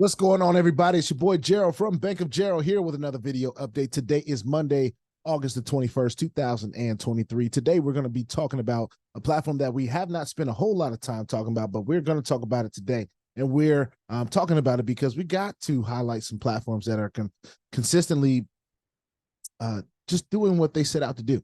What's going on, everybody? It's your boy Gerald from Bank of Gerald here with another video update. Today is Monday, August the 21st, 2023. Today, we're going to be talking about a platform that we have not spent a whole lot of time talking about, but we're going to talk about it today. And we're talking about it because we got to highlight some platforms that are consistently just doing what they set out to do.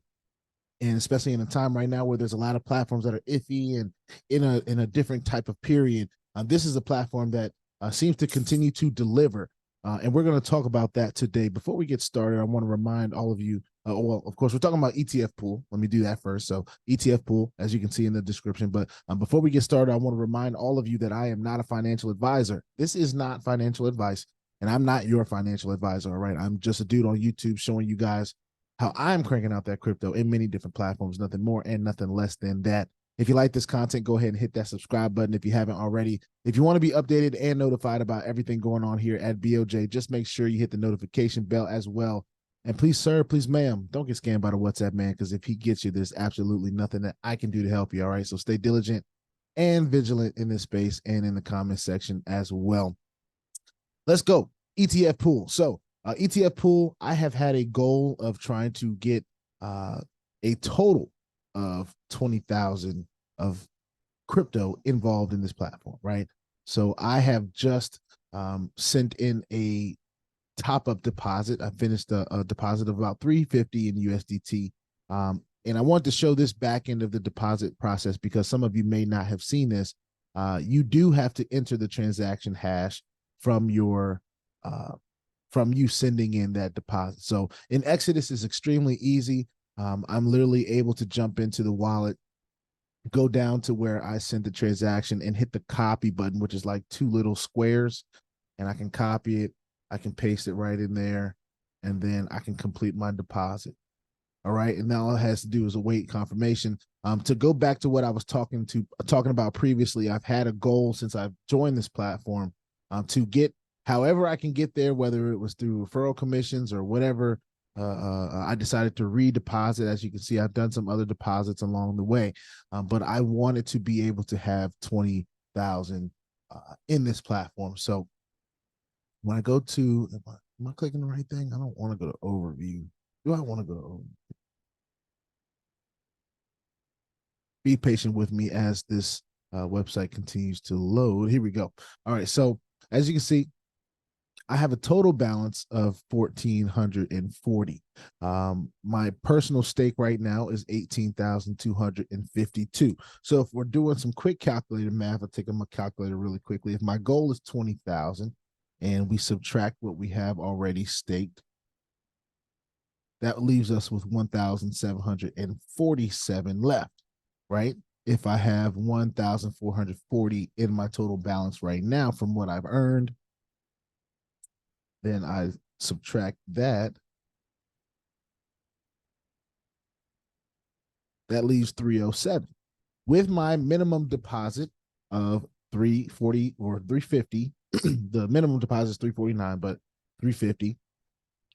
And especially in a time right now where there's a lot of platforms that are iffy and in a different type of period, this is a platform that seems to continue to deliver. And we're going to talk about that today. Before we get started, I want to remind all of you, well, of course, we're talking about ETF pool. Let me do that first. So ETF pool, as you can see in the description. But before we get started, I want to remind all of you that I am not a financial advisor. This is not financial advice, and I'm not your financial advisor, all right? I'm just a dude on YouTube showing you guys how I'm cranking out that crypto in many different platforms, nothing more and nothing less than that. If you like this content, go ahead and hit that subscribe button if you haven't already. If you want to be updated and notified about everything going on here at BOJ, just make sure you hit the notification bell as well. And please, sir, please, ma'am, don't get scammed by the WhatsApp man, because if he gets you, there's absolutely nothing that I can do to help you, all right? So stay diligent and vigilant in this space and in the comment section as well. Let's go. ETF pool. So ETF pool, I have had a goal of trying to get a total of 20,000 of crypto involved in this platform, right? So I have just sent in a top-up deposit. I finished a deposit of about 350 in USDT. And I want to show this back end of the deposit process because some of you may not have seen this. You do have to enter the transaction hash from your from you sending in that deposit. So in Exodus is extremely easy. I'm literally able to jump into the wallet, go down to where I sent the transaction and hit the copy button, which is like two little squares, and I can copy it. I can paste it right in there, and then I can complete my deposit. All right. And now all it has to do is await confirmation. To go back to what I was talking about previously, I've had a goal since I've joined this platform to get however I can get there, whether it was through referral commissions or whatever. I decided to redeposit. As you can see, I've done some other deposits along the way, but I wanted to be able to have 20,000 in this platform. So when I go to, am I clicking the right thing? I don't want to go to overview. Do I want to go to overview? Be patient with me as this website continues to load. Here we go. All right. So as you can see, I have a total balance of 1,440. My personal stake right now is 18,252. So if we're doing some quick calculator math, I'll take my calculator really quickly. If my goal is 20,000 and we subtract what we have already staked, that leaves us with 1,747 left, right? If I have 1,440 in my total balance right now from what I've earned, then I subtract that. That leaves 307. With my minimum deposit of 340 or 350, the minimum deposit is 349, but 350.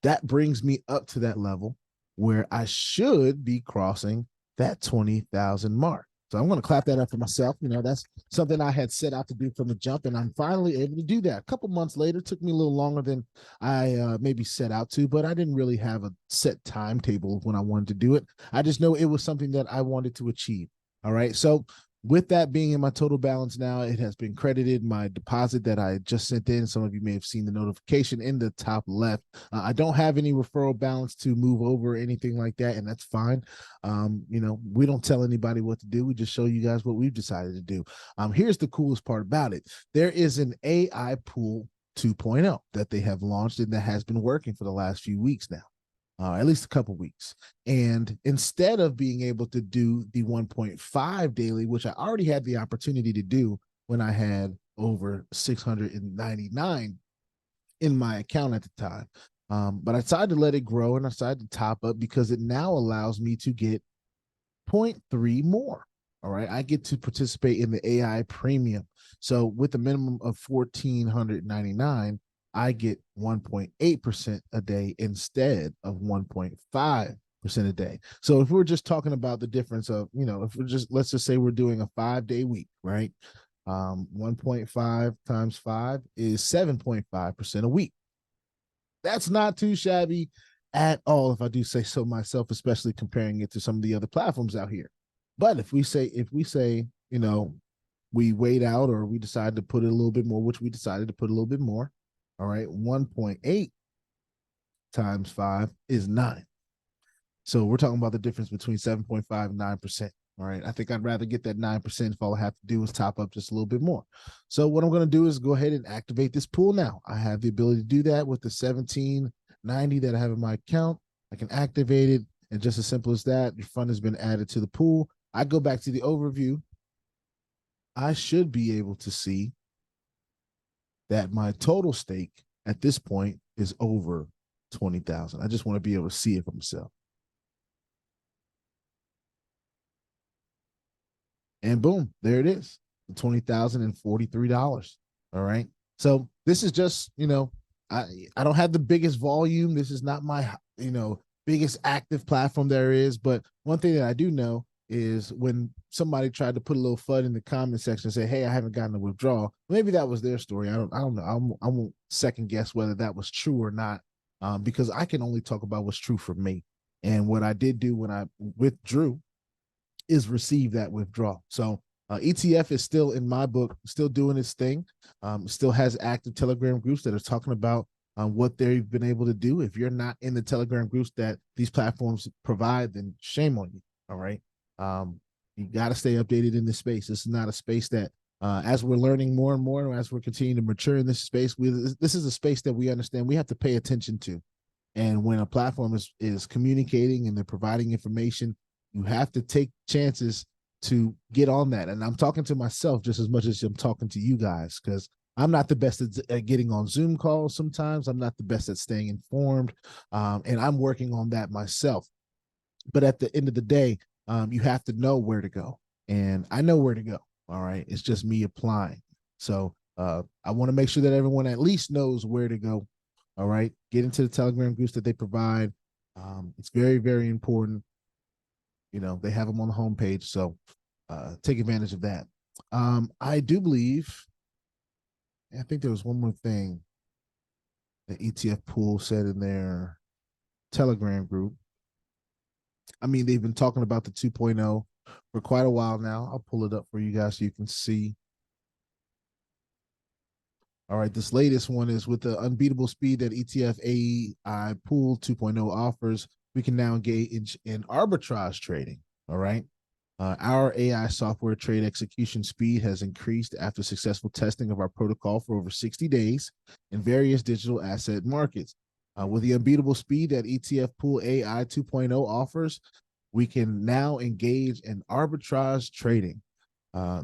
That brings me up to that level where I should be crossing that 20,000 mark. So I'm going to clap that up for myself. You know, that's something I had set out to do from the jump, and I'm finally able to do that. A couple months later, it took me a little longer than I maybe set out to, but I didn't really have a set timetable when I wanted to do it. I just know it was something that I wanted to achieve. All right. So with that being in my total balance now, it has been credited. My deposit that I just sent in, some of you may have seen the notification in the top left. I don't have any referral balance to move over or anything like that, and that's fine. You know, we don't tell anybody what to do. We just show you guys what we've decided to do. Here's the coolest part about it. There is an AI pool 2.0 that they have launched and that has been working for the last few weeks now. At least a couple weeks. And instead of being able to do the 1.5 daily, which I already had the opportunity to do when I had over 699 in my account at the time. But I decided to let it grow and I decided to top up because it now allows me to get 0.3 more. All right. I get to participate in the AI premium. So with a minimum of 1,499, I get 1.8% a day instead of 1.5% a day. So if we're just talking about the difference of, you know, if we're just, let's just say we're doing a 5-day week, right? 1.5 times 5 is 7.5% a week. That's not too shabby at all, if I do say so myself, especially comparing it to some of the other platforms out here. But if we say, you know, we wait out or we decide to put it a little bit more, which we decided to put a little bit more, all right, 1.8 times 5 is 9. So we're talking about the difference between 7.5 and 9%. All right. I think I'd rather get that 9% if all I have to do is top up just a little bit more. So what I'm going to do is go ahead and activate this pool now. I have the ability to do that with the 1790 that I have in my account. I can activate it. And just as simple as that, your fund has been added to the pool. I go back to the overview. I should be able to see that my total stake at this point is over 20,000. I just want to be able to see it for myself. And boom, there it is, $20,043. All right. So this is just, you know, I don't have the biggest volume. This is not my, you know, biggest active platform there is. But one thing that I do know is when somebody tried to put a little FUD in the comment section and say, hey, I haven't gotten a withdrawal, maybe that was their story. I don't know. I won't second guess whether that was true or not, because I can only talk about what's true for me. And what I did do when I withdrew is receive that withdrawal. So ETF is still, in my book, still doing its thing. Still has active Telegram groups that are talking about what they've been able to do. If you're not in the Telegram groups that these platforms provide, then shame on you. All right. You got to stay updated in this space. This is not a space that, as we're learning more and more, as we're continuing to mature in this space, this is a space that we understand we have to pay attention to. And when a platform is communicating and they're providing information, you have to take chances to get on that. And I'm talking to myself just as much as I'm talking to you guys, because I'm not the best at getting on Zoom calls sometimes. I'm not the best at staying informed. And I'm working on that myself. But at the end of the day, you have to know where to go. And I know where to go. All right. It's just me applying. So I want to make sure that everyone at least knows where to go. All right. Get into the Telegram groups that they provide. It's very, very important. You know, they have them on the homepage. So take advantage of that. I do believe, I think there was one more thing the ETF pool said in their Telegram group. I mean, they've been talking about the 2.0 for quite a while now. I'll pull it up for you guys so you can see. All right, this latest one is with the unbeatable speed that ETF AI Pool 2.0 offers, we can now engage in arbitrage trading. All right. Our AI software trade execution speed has increased after successful testing of our protocol for over 60 days in various digital asset markets. With the unbeatable speed that ETF Pool AI 2.0 offers, we can now engage in arbitrage trading.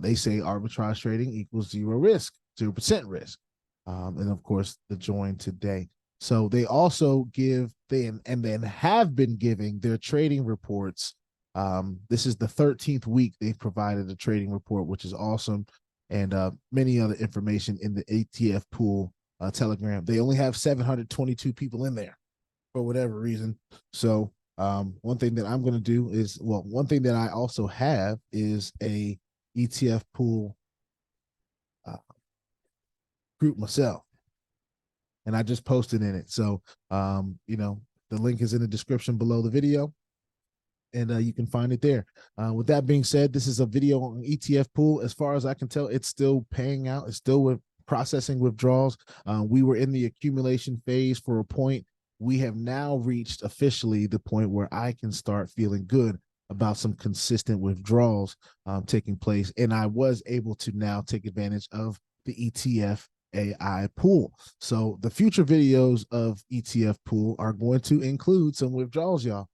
They say arbitrage trading equals 0% risk. And of course, the join today. So they also give, and then have been giving their trading reports. This is the 13th week they've provided a trading report, which is awesome. And many other information in the ETF Pool Telegram. They only have 722 people in there for whatever reason. So one thing that I'm going to do is, well, one thing that I also have is a ETF Pool group myself, and I just posted in it. So you know, the link is in the description below the video, and you can find it there. With that being said, this is a video on ETF Pool. As far as I can tell, it's still paying out. It's still with processing withdrawals. We were in the accumulation phase for a point. We have now reached officially the point where I can start feeling good about some consistent withdrawals taking place. And I was able to now take advantage of the ETF AI Pool. So the future videos of ETF Pool are going to include some withdrawals, y'all.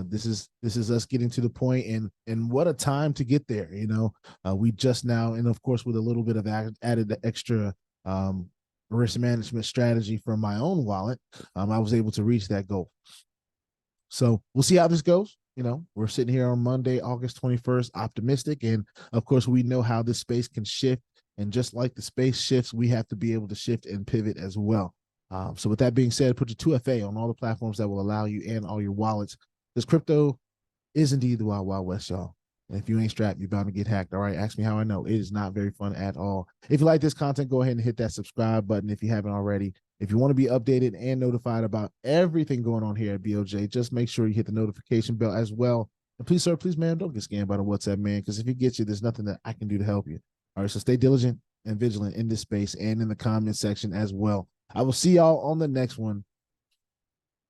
This is us getting to the point, and what a time to get there. You know, we just now, and of course with a little bit of added extra risk management strategy from my own wallet, I was able to reach that goal. So we'll see how this goes. You know, we're sitting here on Monday, August 21st, optimistic, and of course we know how this space can shift. And just like the space shifts, we have to be able to shift and pivot as well. So with that being said, put your 2FA on all the platforms that will allow you and all your wallets, because crypto is indeed the wild, wild west, y'all. And if you ain't strapped, you're bound to get hacked. All right. Ask me how I know. It is not very fun at all. If you like this content, go ahead and hit that subscribe button if you haven't already. If you want to be updated and notified about everything going on here at BOJ, just make sure you hit the notification bell as well. And please, sir, please, man, don't get scammed by the WhatsApp, man, because if he gets you, there's nothing that I can do to help you. All right. So stay diligent and vigilant in this space and in the comment section as well. I will see y'all on the next one.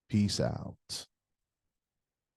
Peace out.